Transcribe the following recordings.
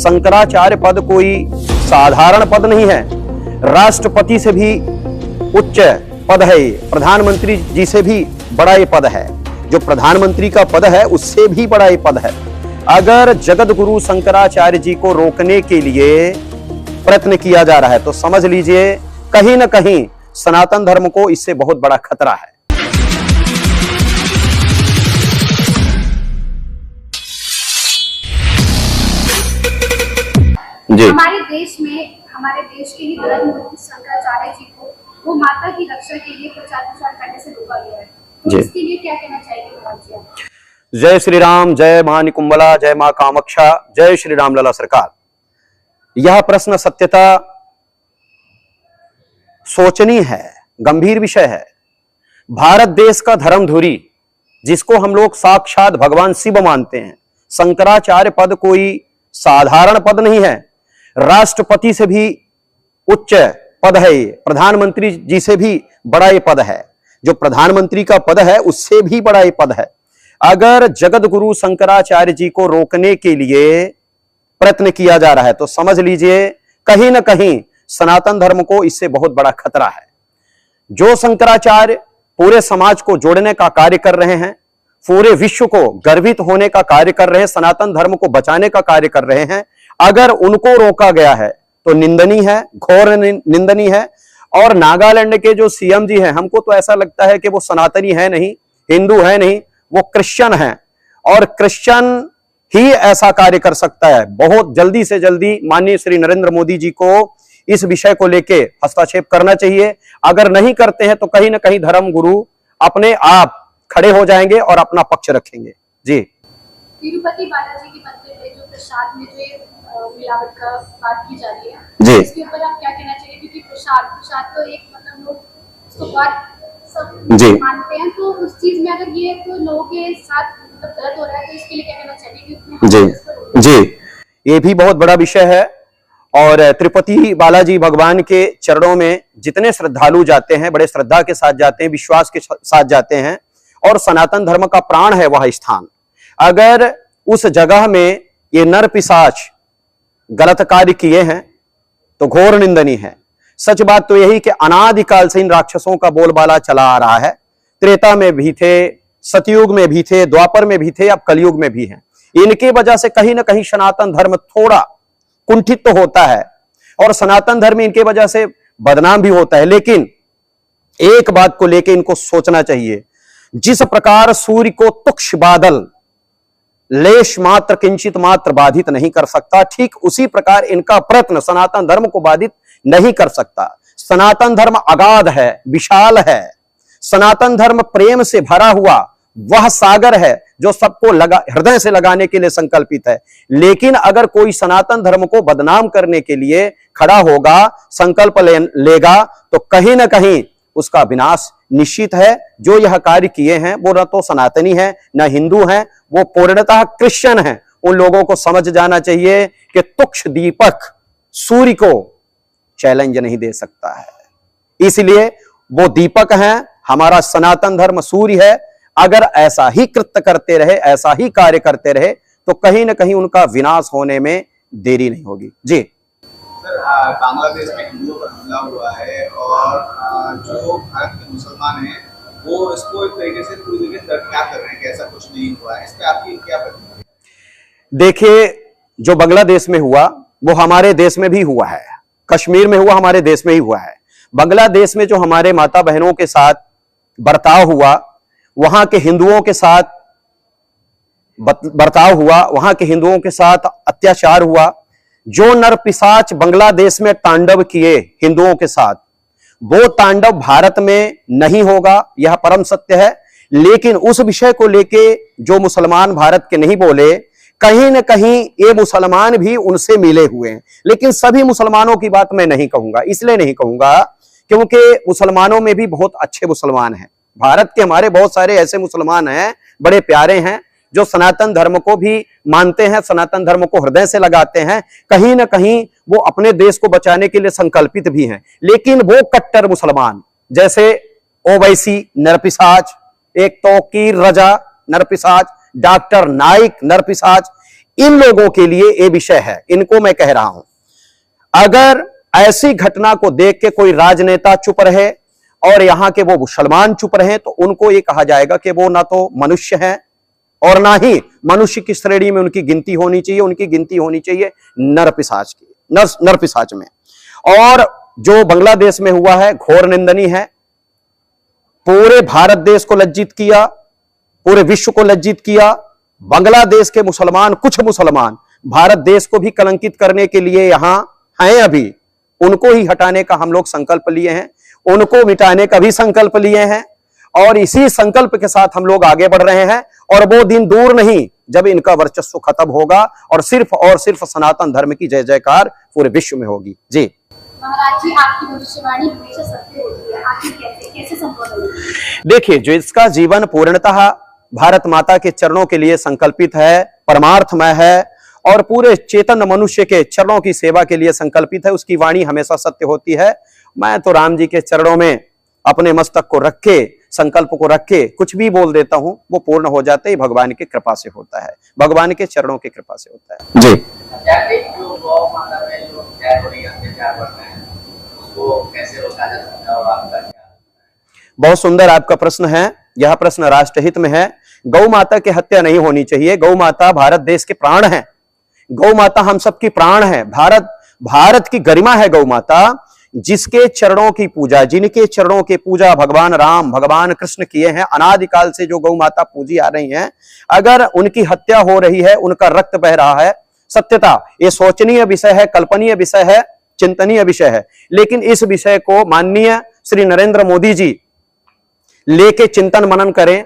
शंकराचार्य पद कोई साधारण पद नहीं है। राष्ट्रपति से भी उच्च पद है ये, प्रधानमंत्री जी से भी बड़ा ये पद है। जो प्रधानमंत्री का पद है उससे भी बड़ा ये पद है। अगर जगत गुरु शंकराचार्य जी को रोकने के लिए प्रयत्न किया जा रहा है तो समझ लीजिए कहीं ना कहीं सनातन धर्म को इससे बहुत बड़ा खतरा है। जी। हमारे देश के ही धर्म गुरु शंकराचार्य जी को वो माता की रक्षा के लिए प्रचार प्रसार करने से रोका गया है, तो इसके लिए क्या कहना चाहिए? जय श्री राम, जय मां निकुंबला, जय मां कामाक्षा, जय श्री राम लला सरकार। यह प्रश्न सत्यता सोचनीय है, गंभीर विषय है। भारत देश का धर्मधुरी जिसको हम लोग साक्षात भगवान शिव मानते हैं, शंकराचार्य पद कोई साधारण पद नहीं है। राष्ट्रपति से भी उच्च पद है ये, प्रधानमंत्री जी से भी बड़ा ये पद है। जो प्रधानमंत्री का पद है उससे भी बड़ा ये पद है। अगर जगत गुरु शंकराचार्य जी को रोकने के लिए प्रयत्न किया जा रहा है तो समझ लीजिए कहीं ना कहीं सनातन धर्म को इससे बहुत बड़ा खतरा है। जो शंकराचार्य पूरे समाज को जोड़ने का कार्य कर रहे हैं, पूरे विश्व को गर्वित होने का कार्य कर रहे हैं, सनातन धर्म को बचाने का कार्य कर रहे हैं, अगर उनको रोका गया है तो निंदनीय है, घोर निंदनीय है। और नागालैंड के जो सीएम जी हैं, हमको तो ऐसा लगता है कि वो सनातनी है नहीं, हिंदू है नहीं, वो क्रिश्चियन है। और क्रिश्चियन ही ऐसा कार्य कर सकता है। बहुत जल्दी से जल्दी माननीय श्री नरेंद्र मोदी जी को इस विषय को लेके हस्तक्षेप करना चाहिए। अगर नहीं करते हैं तो कहीं ना कहीं धर्म गुरु अपने आप खड़े हो जाएंगे और अपना पक्ष रखेंगे। जी। तिरुपति बालाजी के मंदिर में जो प्रसाद में जो मिलावट का बात की जा रही है, जी, इसके ऊपर आप क्या कहना चाहिए? क्योंकि प्रसाद तो एक मतलब लोग सब जी मानते हैं, तो उस चीज में अगर ये तो लोगों के साथ मतलब गलत हो रहा है तो इसके लिए क्या कहना चाहिए? जी, ये भी बहुत बड़ा विषय है। और तिरुपति बालाजी भगवान के चरणों में जितने श्रद्धालु जाते हैं, बड़े श्रद्धा के साथ जाते हैं, विश्वास के साथ जाते हैं, और सनातन धर्म का प्राण है वह स्थान। अगर उस जगह में ये नर पिशाच गलत कार्य किए हैं तो घोर निंदनीय है। सच बात तो यही कि अनादिकाल से इन राक्षसों का बोलबाला चला आ रहा है। त्रेता में भी थे, सतयुग में भी थे, द्वापर में भी थे, अब कलयुग में भी हैं। इनके वजह से कहीं ना कहीं सनातन धर्म थोड़ा कुंठित तो होता है और सनातन धर्म इनके वजह से बदनाम भी होता है। लेकिन एक बात को लेकर इनको सोचना चाहिए, जिस प्रकार सूर्य को तुक्ष बादल लेश मात्र किंचित मात्र बाधित नहीं कर सकता, ठीक उसी प्रकार इनका प्रयत्न सनातन धर्म को बाधित नहीं कर सकता। सनातन धर्म अगाध है, विशाल है। सनातन धर्म प्रेम से भरा हुआ वह सागर है जो सबको हृदय से लगाने के लिए संकल्पित है। लेकिन अगर कोई सनातन धर्म को बदनाम करने के लिए खड़ा होगा, संकल्प लेगा, तो कहीं ना कहीं उसका विनाश निश्चित है। जो यह कार्य किए हैं वो न तो सनातनी है न हिंदू हैं, वो पूर्णतः क्रिश्चियन हैं। उन लोगों को समझ जाना चाहिए कि तुक्ष दीपक सूर्य को चैलेंज नहीं दे सकता है, इसलिए वो दीपक हैं। हमारा सनातन धर्म सूर्य है। अगर ऐसा ही कृत्य करते रहे, ऐसा ही कार्य करते रहे, तो कहीं ना कहीं उनका विनाश होने में देरी नहीं होगी। जी सर, बांग्लादेश में हिंदुओं पर हमला हुआ है और जो भारत के मुसलमान हैं वो इसको एक तरीके से पूरी तरीके से दरकिनार कर रहे हैं कि ऐसा कुछ नहीं हुआ है। इस पर आपकी क्या प्रतिक्रिया? देखिए, जो बांग्लादेश में हुआ वो हमारे देश में भी हुआ है, कश्मीर में हुआ हमारे देश में ही हुआ है। बांग्लादेश में जो हमारे माता बहनों के साथ बर्ताव हुआ, वहां के हिंदुओं के साथ बर्ताव हुआ, वहां के हिंदुओं के साथ अत्याचार हुआ, जो नर पिशाच बांग्लादेश में तांडव किए हिंदुओं के साथ, वो तांडव भारत में नहीं होगा, यह परम सत्य है। लेकिन उस विषय को लेके जो मुसलमान भारत के नहीं बोले, कहीं ना कहीं ये मुसलमान भी उनसे मिले हुए हैं। लेकिन सभी मुसलमानों की बात मैं नहीं कहूंगा, इसलिए नहीं कहूंगा क्योंकि मुसलमानों में भी बहुत अच्छे मुसलमान हैं। भारत के हमारे बहुत सारे ऐसे मुसलमान हैं, बड़े प्यारे हैं, जो सनातन धर्म को भी मानते हैं, सनातन धर्म को हृदय से लगाते हैं। कहीं ना कहीं वो अपने देश को बचाने के लिए संकल्पित भी हैं। लेकिन वो कट्टर मुसलमान जैसे ओवैसी नरपिशाच, एक तौकीर रजा नरपिशाच, डॉक्टर नाइक नरपिशाच, इन लोगों के लिए ये विषय है, इनको मैं कह रहा हूं। अगर ऐसी घटना को देख के कोई राजनेता चुप रहे और यहां के वो मुसलमान चुप रहे तो उनको ये कहा जाएगा कि वो ना तो मनुष्य हैं और ना ही मनुष्य की श्रेणी में उनकी गिनती होनी चाहिए। उनकी गिनती होनी चाहिए नर पिशाच की, नर पिशाच में। और जो बांग्लादेश में हुआ है घोर निंदनीय है, पूरे भारत देश को लज्जित किया, पूरे विश्व को लज्जित किया। बांग्लादेश के मुसलमान, कुछ मुसलमान भारत देश को भी कलंकित करने के लिए यहां हैं अभी। उनको ही हटाने का हम लोग संकल्प लिए हैं, उनको मिटाने का भी संकल्प लिए हैं और इसी संकल्प के साथ हम लोग आगे बढ़ रहे हैं। और वो दिन दूर नहीं जब इनका वर्चस्व खत्म होगा और सिर्फ सनातन धर्म की जय जयकार पूरे विश्व में होगी। जी महाराज जी, आपकी भविष्यवाणी हमेशा सत्य होती है, आखिर कैसे संभव है? देखिए, जो इसका जीवन पूर्णतः भारत माता के चरणों के लिए संकल्पित है, परमार्थमय है और पूरे चेतन मनुष्य के चरणों की सेवा के लिए संकल्पित है, उसकी वाणी हमेशा सत्य होती है। मैं तो राम जी के चरणों में अपने मस्तक को रख के, संकल्प को रख के कुछ भी बोल देता हूं, वो पूर्ण हो जाते ही भगवान की कृपा से होता है, भगवान के चरणों की कृपा से होता है। जी बहुत सुंदर आपका प्रश्न है। यह प्रश्न राष्ट्रहित में है। गौ माता की हत्या नहीं होनी चाहिए। गौ माता भारत देश के प्राण है, गौ माता हम सबकी प्राण है, भारत की गरिमा है गौ माता। जिसके चरणों की पूजा, जिनके चरणों की पूजा भगवान राम, भगवान कृष्ण किए हैं, अनादिकाल से जो गौ माता पूजी आ रही हैं, अगर उनकी हत्या हो रही है, उनका रक्त बह रहा है, सत्यता ये शोचनीय विषय है, कल्पनीय विषय है, चिंतनीय विषय है। लेकिन इस विषय को माननीय श्री नरेंद्र मोदी जी लेके चिंतन मनन करें,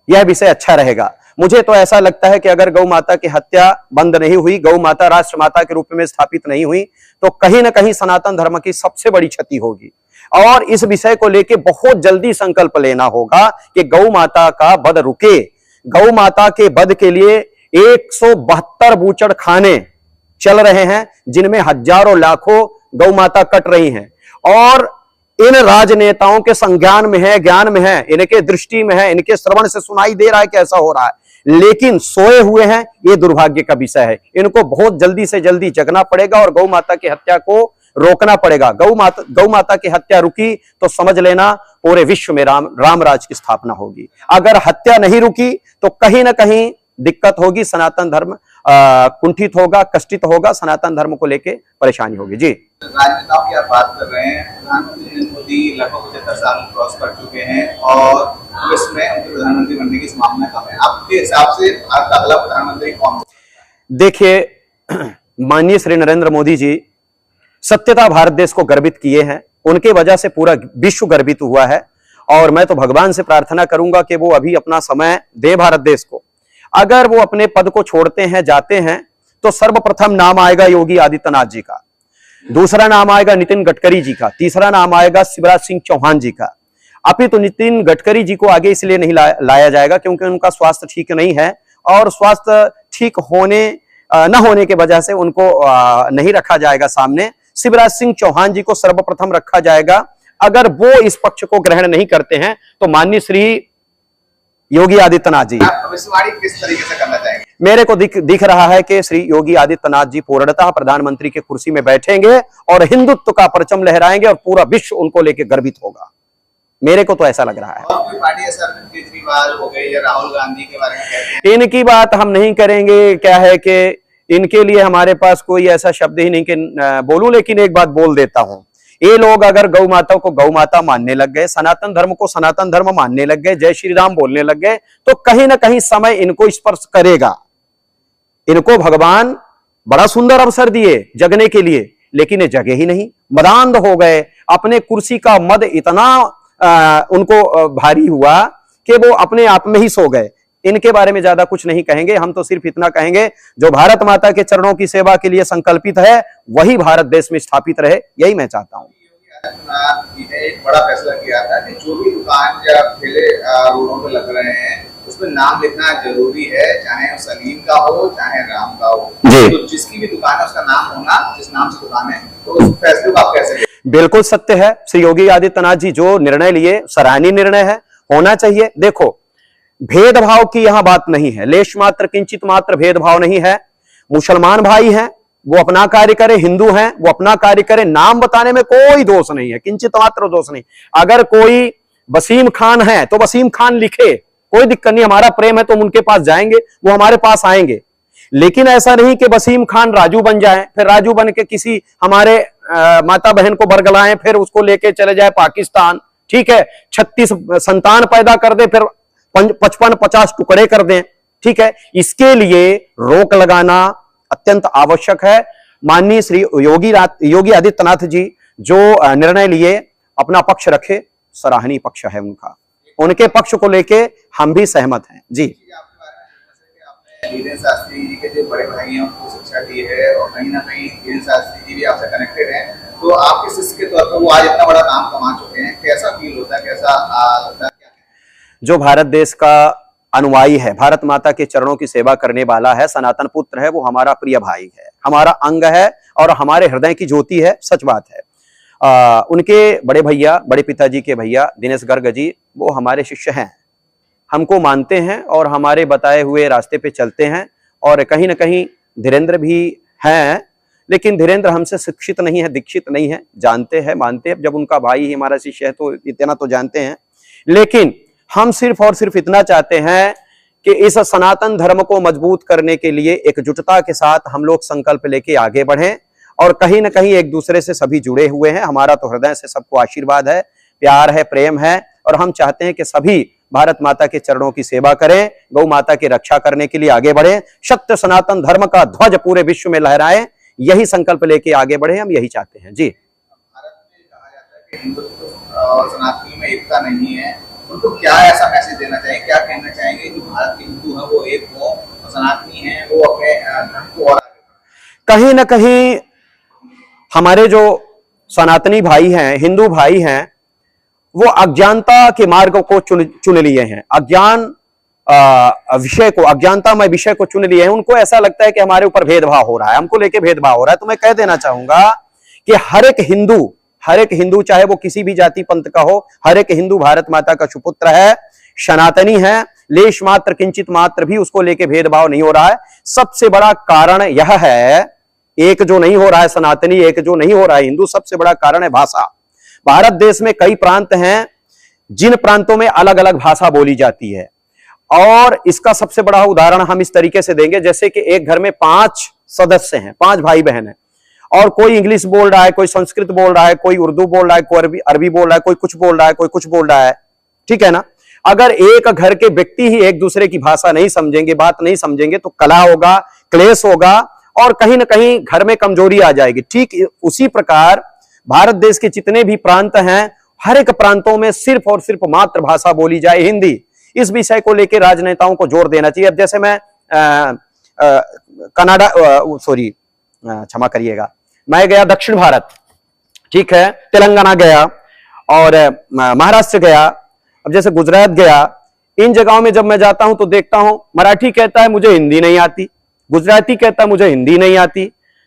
यह विषय अच्छा रहेगा। मुझे तो ऐसा लगता है कि अगर गौ माता की हत्या बंद नहीं हुई, गौ माता राष्ट्र माता के रूप में स्थापित नहीं हुई, तो कहीं ना कहीं सनातन धर्म की सबसे बड़ी क्षति होगी। और इस विषय को लेके बहुत जल्दी संकल्प लेना होगा कि गौ माता का वध रुके। गौ माता के वध के लिए 172 बूचड़ खाने चल रहे हैं, जिनमें हजारों लाखों गौ माता कट रही हैं और इन राजनेताओं के संज्ञान में है, ज्ञान में है, इनके दृष्टि में है, इनके श्रवण से सुनाई दे रहा है कि ऐसा हो रहा है, लेकिन सोए हुए हैं। ये दुर्भाग्य का विषय है। इनको बहुत जल्दी से जल्दी जगना पड़ेगा और गौ माता की हत्या को रोकना पड़ेगा। गौ माता की हत्या रुकी तो समझ लेना पूरे विश्व में राम राज की स्थापना होगी। अगर हत्या नहीं रुकी तो कहीं ना कहीं दिक्कत होगी, सनातन धर्म कुंठित होगा, कष्टित होगा, सनातन धर्म को लेके परेशानी होगी। जी राजनेताओं की आप बात कर रहे हैं, प्रधानमंत्री नरेंद्र मोदी लगभग 75 साल क्रॉस कर चुके हैं और विश्व में उनके प्रधानमंत्री बनने की संभावना कम है। आपके हिसाब से भारत का अगला प्रधानमंत्री कौन? देखिए, माननीय श्री नरेंद्र मोदी जी सत्यता भारत देश को गर्वित किए हैं, उनके वजह से पूरा विश्व गर्वित हुआ है। और मैं तो भगवान से प्रार्थना करूंगा कि वो अभी अपना समय दे भारत देश को। अगर वो अपने पद को छोड़ते हैं, जाते हैं, तो सर्वप्रथम नाम आएगा योगी आदित्यनाथ जी का, दूसरा नाम आएगा नितिन गडकरी जी का, तीसरा नाम आएगा शिवराज सिंह चौहान जी का। अभी तो नितिन गडकरी जी को आगे इसलिए नहीं लाया जाएगा क्योंकि उनका स्वास्थ्य ठीक नहीं है और स्वास्थ्य ठीक होने न होने के वजह से उनको नहीं रखा जाएगा सामने। शिवराज सिंह चौहान जी को सर्वप्रथम रखा जाएगा। अगर वो इस पक्ष को ग्रहण नहीं करते हैं तो माननीय श्री योगी आदित्यनाथ जी भविष्यवाणी किस तरीके से करना चाहेंगे? मेरे को दिख रहा है कि श्री योगी आदित्यनाथ जी पूर्णतः प्रधानमंत्री की कुर्सी में बैठेंगे और हिंदुत्व का परचम लहराएंगे और पूरा विश्व उनको लेकर गर्वित होगा। मेरे को तो ऐसा लग रहा है। और कोई पार्टी ऐसा, केजरीवाल हो गए या राहुल गांधी के बारे में कहते हैं? इनकी बात हम नहीं करेंगे। क्या है कि इनके लिए हमारे पास कोई ऐसा शब्द ही नहीं कि बोलूं, लेकिन एक बात बोल देता हूं। ये लोग अगर गौ माता को गौ माता मानने लग गए, सनातन धर्म को सनातन धर्म मानने लग गए, जय श्री राम बोलने लग गए, तो कहीं ना कहीं समय इनको स्पर्श करेगा। इनको भगवान बड़ा सुंदर अवसर दिए जगने के लिए, लेकिन ये जगे ही नहीं, मदांध हो गए। अपने कुर्सी का मद इतना उनको भारी हुआ कि वो अपने आप में ही सो गए। इनके बारे में ज्यादा कुछ नहीं कहेंगे। हम तो सिर्फ इतना कहेंगे, जो भारत माता के चरणों की सेवा के लिए संकल्पित है वही भारत देश में स्थापित रहे, यही मैं चाहता हूँ। एक बड़ा फैसला किया था कि जो भी दुकान या ठेले रोडों पे लग रहे हैं उसमें नाम लिखना जरूरी है, चाहे सलीम का हो चाहे राम का हो। तो जिसकी भी दुकान है उसका नाम होना, जिस नाम से दुकान है, तो उस फैसले को आप कैसे? बिल्कुल सत्य है। श्री योगी आदित्यनाथ जी जो निर्णय लिए सराहनीय निर्णय है, होना चाहिए। देखो, भेदभाव की यहां बात नहीं है, लेश मात्र किंचित मात्र भेदभाव नहीं है। मुसलमान भाई हैं, वो अपना कार्य करे, हिंदू हैं वो अपना कार्य करे, नाम बताने में कोई दोष नहीं है, किंचित मात्र दोष नहीं। अगर कोई वसीम खान है तो वसीम खान लिखे, कोई दिक्कत नहीं, हमारा प्रेम है तो हम उनके पास जाएंगे, वो हमारे पास आएंगे। लेकिन ऐसा नहीं कि वसीम खान राजू बन जाए, फिर राजू बन के किसी हमारे माता बहन को बरगलाएं, फिर उसको लेके चले जाए पाकिस्तान, ठीक है, 36 संतान पैदा कर दे, फिर 55-50 टुकड़े कर दें, ठीक है। इसके लिए रोक लगाना अत्यंत आवश्यक है। माननीय श्री योगी आदित्यनाथ जी जो निर्णय लिए, अपना पक्ष रखे, सराहनीय पक्ष है उनका, उनके पक्ष को लेके हम भी सहमत हैं जी। धीरेन्द्र शास्त्री जी के जो बड़े भाई हैं उनको शिक्षा दी है और कहीं ना कहीं धीरेन्द्र शास्त्री जी भी आपसे कनेक्टेड हैं, तो आपके शिष्य के तौर पर वो आज इतना बड़ा नाम कमा चुके हैं, कैसा फील होता है, कैसा लगता है? जो भारत देश का अनुयायी है, भारत माता के चरणों की सेवा करने वाला है, सनातन पुत्र है, वो हमारा प्रिय भाई है, हमारा अंग है और हमारे हृदय की ज्योति है, सच बात है। उनके बड़े भैया, बड़े पिताजी के भैया दिनेश गर्ग जी, वो हमारे शिष्य हैं, हमको मानते हैं और हमारे बताए हुए रास्ते पे चलते हैं। और कहीं ना कहीं धीरेन्द्र भी हैं, लेकिन धीरेन्द्र हमसे शिक्षित नहीं है, दीक्षित नहीं है, जानते हैं, मानते हैं, जब उनका भाई ही हमारा शिष्य है तो इतना तो जानते हैं। लेकिन हम सिर्फ और सिर्फ इतना चाहते हैं कि इस सनातन धर्म को मजबूत करने के लिए एकजुटता के साथ हम लोग संकल्प लेके आगे बढ़ें। और कहीं ना कहीं एक दूसरे से सभी जुड़े हुए हैं, हमारा तो हृदय से सबको आशीर्वाद है, प्यार है, प्रेम है, और हम चाहते हैं कि सभी भारत माता के चरणों की सेवा करें, गौ माता की रक्षा करने के लिए आगे बढ़ें, सत्य सनातन धर्म का ध्वज पूरे विश्व में लहराएं, यही संकल्प लेके आगे बढ़े, हम यही चाहते हैं जी। भारत में कहा जाता है कि हिंदुत्व और सनातनी में एकता नहीं है, उनको क्या ऐसा मैसेज देना चाहिए, क्या कहना चाहेंगे कि भारत के हिंदू हैं वो एक हो और सनातनी हैं वो अपने धर्म को और कहीं ना कहीं हमारे जो सनातनी भाई हैं, हिंदू भाई हैं, वो अज्ञानता के मार्ग को चुन लिए हैं, अज्ञानतामय विषय को चुन लिए हैं। उनको ऐसा लगता है कि हमारे ऊपर भेदभाव हो रहा है, हमको लेके भेदभाव हो रहा है। तो मैं कह देना चाहूंगा कि हर एक हिंदू चाहे वो किसी भी जाति पंथ का हो, हर एक हिंदू भारत माता का सुपुत्र है, सनातनी है, लेश मात्र किंचित मात्र भी उसको लेके भेदभाव नहीं हो रहा है। सबसे बड़ा कारण यह है, एक जो नहीं हो रहा है सनातनी, एक जो नहीं हो रहा है हिंदू, सबसे बड़ा कारण है भाषा। भारत देश में कई प्रांत हैं जिन प्रांतों में अलग अलग भाषा बोली जाती है, और इसका सबसे बड़ा उदाहरण हम इस तरीके से देंगे, जैसे कि एक घर में 5 सदस्य हैं, 5 भाई बहन हैं, और कोई इंग्लिश बोल रहा है, कोई संस्कृत बोल रहा है, कोई उर्दू बोल रहा है, कोई अरबी बोल रहा है, कोई कुछ बोल रहा है, कोई कुछ बोल रहा है, ठीक है ना। अगर एक घर के व्यक्ति ही एक दूसरे की भाषा नहीं समझेंगे, बात नहीं समझेंगे, तो कलह होगा, क्लेश होगा, और कहीं ना कहीं घर में कमजोरी आ जाएगी। ठीक उसी प्रकार भारत देश के जितने भी प्रांत हैं, हर एक प्रांतों में सिर्फ और सिर्फ मातृभाषा बोली जाए, हिंदी। इस विषय को लेकर राजनेताओं को जोर देना चाहिए। अब जैसे मैं कनाडा, सॉरी क्षमा करिएगा, मैं गया दक्षिण भारत, ठीक है, तेलंगाना गया और महाराष्ट्र गया, अब जैसे गुजरात गया, इन जगहों में जब मैं जाता हूं तो देखता हूं मराठी कहता है मुझे हिंदी नहीं आती, गुजराती कहता है मुझे हिंदी नहीं आती,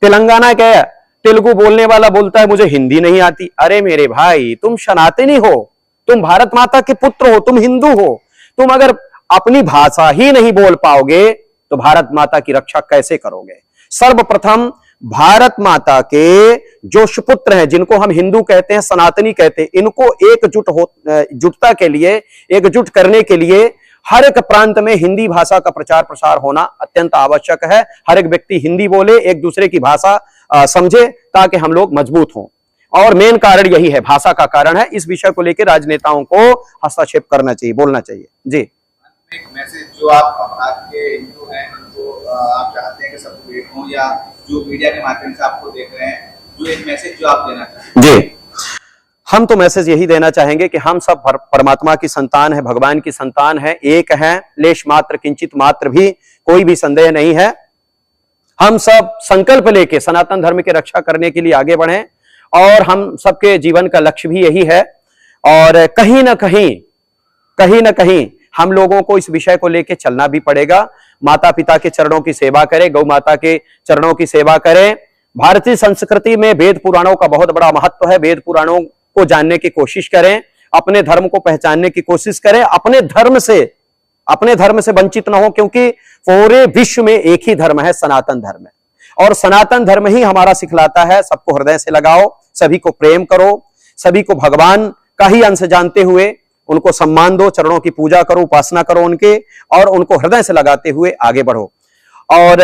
तेलंगाना गया तेलुगु बोलने वाला बोलता है मुझे हिंदी नहीं आती। अरे मेरे भाई, तुम सनातनी हो, तुम भारत माता के पुत्र हो, तुम हिंदू हो, तुम अगर अपनी भाषा ही नहीं बोल पाओगे तो भारत माता की रक्षा कैसे करोगे? सर्वप्रथम भारत माता के जो सुपुत्र हैं, जिनको हम हिंदू कहते हैं, सनातनी कहते हैं, इनको एकजुटता के लिए, एकजुट करने के लिए हर एक प्रांत में हिंदी भाषा का प्रचार प्रसार होना अत्यंत आवश्यक है। हर एक व्यक्ति हिंदी बोले, एक दूसरे की भाषा समझे, ताकि हम लोग मजबूत हों। और मेन कारण यही है, भाषा का कारण है। इस विषय को लेकर राजनेताओं को हस्तक्षेप करना चाहिए, बोलना चाहिए जी। एक मैसेज जो आप भारत के हिंदू हैं उनको आप चाहते हैं कि सब भेंट हो, या जो मीडिया के माध्यम से आपको देख रहे हैं, जो एक मैसेज जो आप देना चाहते हैं? जी, हम तो मैसेज यही देना चाहेंगे कि हम सब परमात्मा की संतान है, भगवान की संतान है, एक हैं, लेश मात्र किंचित मात्र भी कोई भी संदेह नहीं है। हम सब संकल्प लेके सनातन धर्म की रक्षा करने के लिए आगे बढ़ें, और हम सबके जीवन का लक्ष्य भी यही है। और कहीं ना कहीं हम लोगों को इस विषय को लेके चलना भी पड़ेगा। माता पिता के चरणों की सेवा करें, गौ माता के चरणों की सेवा करें। भारतीय संस्कृति में वेद पुराणों का बहुत बड़ा महत्व है। वेद पुराणों को जानने की कोशिश करें, अपने धर्म को पहचानने की कोशिश करें, अपने धर्म से अपने धर्म से वंचित ना हो, क्योंकि पूरे विश्व में एक ही धर्म है, सनातन धर्म है। और सनातन धर्म ही हमारा सिखलाता है सबको हृदय से लगाओ, सभी को प्रेम करो, सभी को भगवान का ही अंश जानते हुए उनको सम्मान दो, चरणों की पूजा करो, उपासना करो उनके, और उनको हृदय से लगाते हुए आगे बढ़ो। और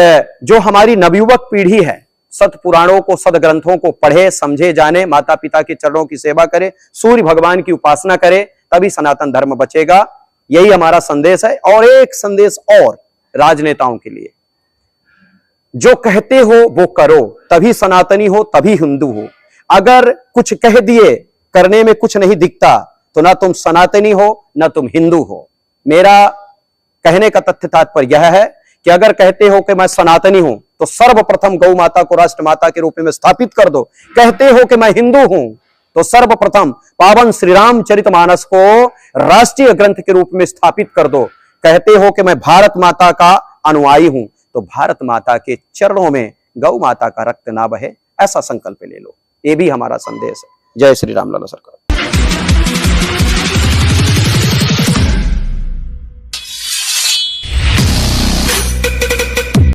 जो हमारी नवयुवक पीढ़ी है, सत पुराणों को, सद ग्रंथों को पढ़े, समझे, जाने, माता पिता के चरणों की सेवा करे, सूर्य भगवान की उपासना करे, तभी सनातन धर्म बचेगा। यही हमारा संदेश है। और एक संदेश और राजनेताओं के लिए, जो कहते हो वो करो, तभी सनातनी हो, तभी हिंदू हो। अगर कुछ कह दिए, करने में कुछ नहीं दिखता, तो ना तुम सनातनी हो, ना तुम हिंदू हो। मेरा कहने का तथ्य तात्पर्य यह है कि अगर कहते हो कि मैं सनातनी हूं, तो सर्वप्रथम गौ माता को राष्ट्र माता के रूप में स्थापित कर दो। कहते हो कि मैं हिंदू हूं, तो सर्वप्रथम पावन श्री रामचरितमानस को राष्ट्रीय ग्रंथ के रूप में स्थापित कर दो। कहते हो कि मैं भारत माता का अनुयायी हूं, तो भारत माता के चरणों में गौ माता का रक्त ना बहे, ऐसा संकल्प ले लो। ये भी हमारा संदेश है। जय श्री राम लाला सरकार।